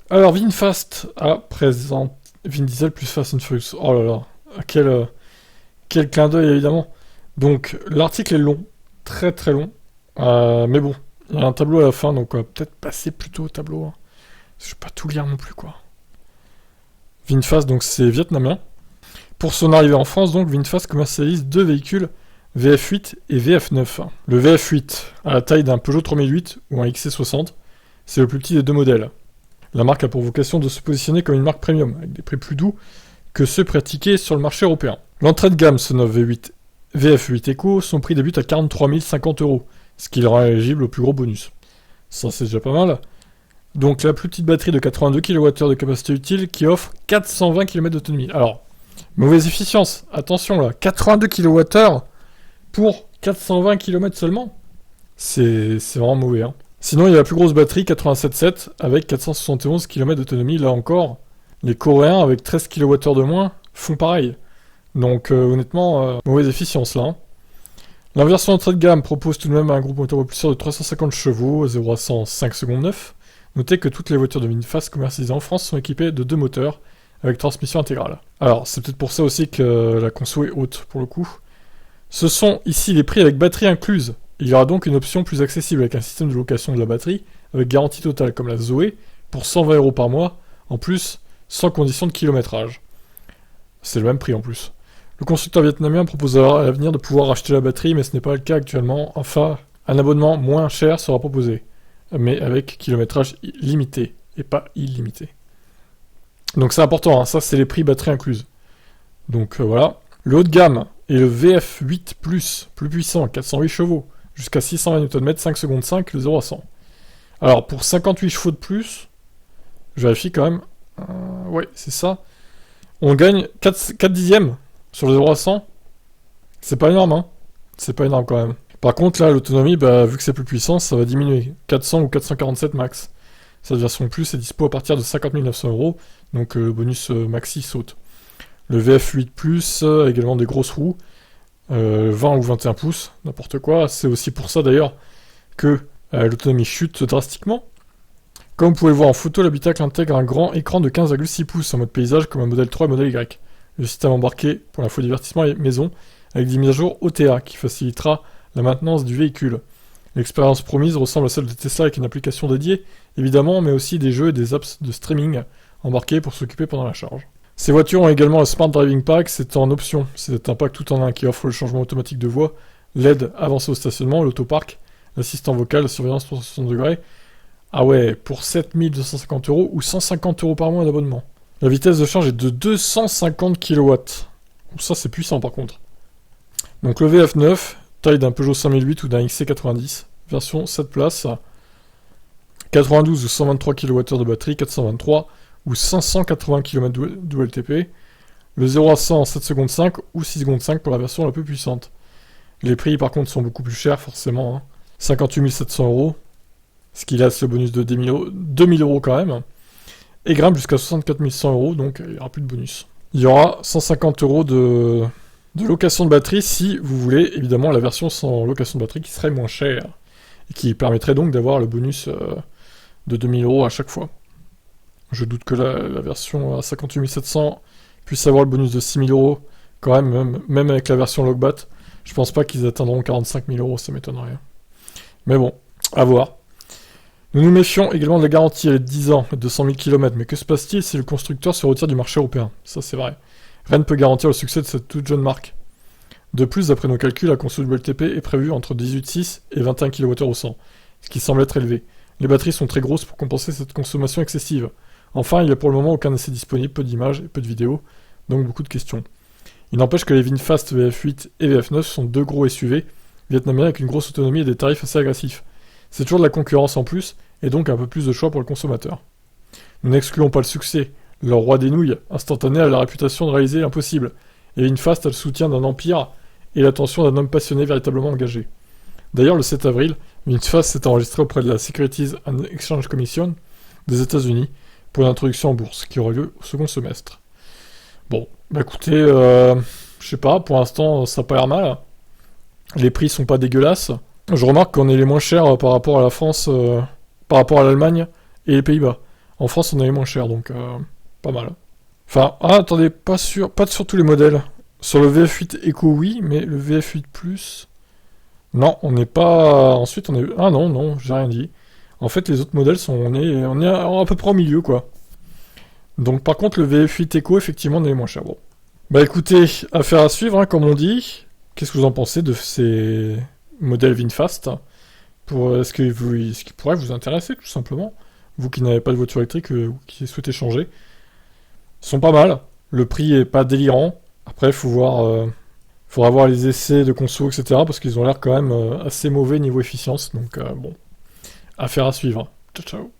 Alors, VinFast présente Vin Diesel plus Fast and Furious. Oh là là, quel clin d'œil évidemment. Donc, l'article est long, très très long. Mais bon, il y a un tableau à la fin, donc on va peut-être passer plutôt au tableau, hein. Je vais pas tout lire non plus, quoi. VinFast, donc c'est vietnamien. Pour son arrivée en France, donc, VinFast commercialise deux véhicules VF8 et VF9. Le VF8 a la taille d'un Peugeot 3008 ou un XC60. C'est le plus petit des deux modèles. La marque a pour vocation de se positionner comme une marque premium, avec des prix plus doux que ceux pratiqués sur le marché européen. L'entrée de gamme Sono V8 VF8 Eco, son prix débute à 43 050 euros, ce qui le rend éligible au plus gros bonus. Ça, c'est déjà pas mal. Donc, la plus petite batterie de 82 kWh de capacité utile qui offre 420 km d'autonomie. Alors, mauvaise efficience, attention là, 82 kWh pour 420 km seulement. C'est vraiment mauvais, hein. Sinon, il y a la plus grosse batterie, 87.7, avec 471 km d'autonomie. Là encore, les Coréens, avec 13 kWh de moins, font pareil. Donc, honnêtement, mauvaise efficience là, hein. La version entrée de gamme propose tout de même un groupe moteur propulseur de 350 chevaux, 0 à 100 en 5 secondes 9. Notez que toutes les voitures de VinFast commercialisées en France sont équipées de deux moteurs, avec transmission intégrale. Alors, c'est peut-être pour ça aussi que la conso est haute, pour le coup. Ce sont ici les prix avec batterie incluse. Il y aura donc une option plus accessible avec un système de location de la batterie, avec garantie totale comme la Zoé, pour 120 euros par mois, en plus, sans condition de kilométrage. C'est le même prix en plus. Le constructeur vietnamien propose à l'avenir de pouvoir acheter la batterie, mais ce n'est pas le cas actuellement. Enfin, un abonnement moins cher sera proposé, mais avec kilométrage limité, et pas illimité. Donc c'est important, hein. Ça c'est les prix batterie incluse. Donc voilà. Le haut de gamme est le VF8+, plus puissant, 408 chevaux, jusqu'à 620 Nm, 5 secondes 5, le 0 à 100. Alors pour 58 chevaux de plus, je vérifie quand même, ouais c'est ça, on gagne 4 dixièmes sur le 0 à 100. C'est pas énorme, hein. C'est pas énorme quand même. Par contre là, l'autonomie, vu que c'est plus puissant, ça va diminuer. 400 ou 447 max. Cette version plus est dispo à partir de 50 900 euros, donc le bonus maxi saute. Le VF8+, a également des grosses roues, 20 ou 21 pouces, n'importe quoi. C'est aussi pour ça d'ailleurs que l'autonomie chute drastiquement. Comme vous pouvez le voir en photo, l'habitacle intègre un grand écran de 15,6 pouces en mode paysage comme un modèle 3 et modèle Y. Le système embarqué pour l'info divertissement et maison, avec des mises à jour OTA qui facilitera la maintenance du véhicule. L'expérience promise ressemble à celle de Tesla avec une application dédiée, évidemment, mais aussi des jeux et des apps de streaming embarqués pour s'occuper pendant la charge. Ces voitures ont également un Smart Driving Pack, c'est en option. C'est un pack tout en un qui offre le changement automatique de voie, l'aide avancée au stationnement, l'autopark, l'assistant vocal, la surveillance 360 degrés. Ah ouais, pour 7250 euros ou 150 euros par mois d'abonnement. La vitesse de charge est de 250 kW. Ça c'est puissant par contre. Donc le VF9, taille d'un Peugeot 5008 ou d'un XC90, version 7 places, 92 ou 123 kWh de batterie, 423 ou 580 km WLTP, le 0 à 100 en 7 secondes 5 ou 6 secondes 5 pour la version la plus puissante. Les prix par contre sont beaucoup plus chers forcément, hein. 58 700 euros, ce qui laisse le bonus de 2000 euros quand même, et grimpe jusqu'à 64 100 euros, donc il n'y aura plus de bonus. Il y aura 150 euros de location de batterie si vous voulez évidemment la version sans location de batterie qui serait moins chère, et qui permettrait donc d'avoir le bonus de 2000 euros à chaque fois. Je doute que la version à 58 700 puisse avoir le bonus de 6000 euros quand même avec la version Logbat. Je pense pas qu'ils atteindront 45 000 euros, ça m'étonnerait. Mais bon, à voir. Nous nous méfions également de la garantie, elle est de 10 ans et 200 000 km, mais que se passe-t-il si le constructeur se retire du marché européen? Ça c'est vrai. Rien ne peut garantir le succès de cette toute jeune marque. De plus, d'après nos calculs, la conso WLTP est prévue entre 18,6 et 21 kWh au 100, ce qui semble être élevé. Les batteries sont très grosses pour compenser cette consommation excessive. Enfin, il n'y a pour le moment aucun essai disponible, peu d'images et peu de vidéos, donc beaucoup de questions. Il n'empêche que les VinFast VF8 et VF9 sont deux gros SUV vietnamiens avec une grosse autonomie et des tarifs assez agressifs. C'est toujours de la concurrence en plus, et donc un peu plus de choix pour le consommateur. Nous n'excluons pas le succès. Leur roi des nouilles, instantané, a la réputation de réaliser l'impossible, et VinFast a le soutien d'un empire et l'attention d'un homme passionné véritablement engagé. D'ailleurs, le 7 avril, VinFast s'est enregistré auprès de la Securities and Exchange Commission des États-Unis pour une introduction en bourse qui aura lieu au second semestre. Bon, écoutez, je sais pas, pour l'instant ça a pas l'air mal. Les prix sont pas dégueulasses. Je remarque qu'on est les moins chers par rapport à la France, par rapport à l'Allemagne et les Pays-Bas. En France, on est moins cher, donc pas mal. Enfin, ah, attendez, pas sur tous les modèles. Sur le VF8 Eco, oui, mais le VF8 Plus... Non, on n'est pas... Ensuite, on est... Ah non, non, j'ai rien dit. En fait, les autres modèles sont... On est à peu près au milieu, quoi. Donc, par contre, le VF8 Eco, effectivement, on est moins cher. Bon. Bah écoutez, affaire à suivre, hein, comme on dit. Qu'est-ce que vous en pensez de ces modèles VinFast est-ce qu'ils pourraient vous intéresser, tout simplement? Vous qui n'avez pas de voiture électrique ou qui souhaitez changer. Ils sont pas mal. Le prix est pas délirant. Après, faudra voir les essais de conso, etc. Parce qu'ils ont l'air quand même assez mauvais niveau efficience. Donc bon, affaire à suivre. Ciao, ciao.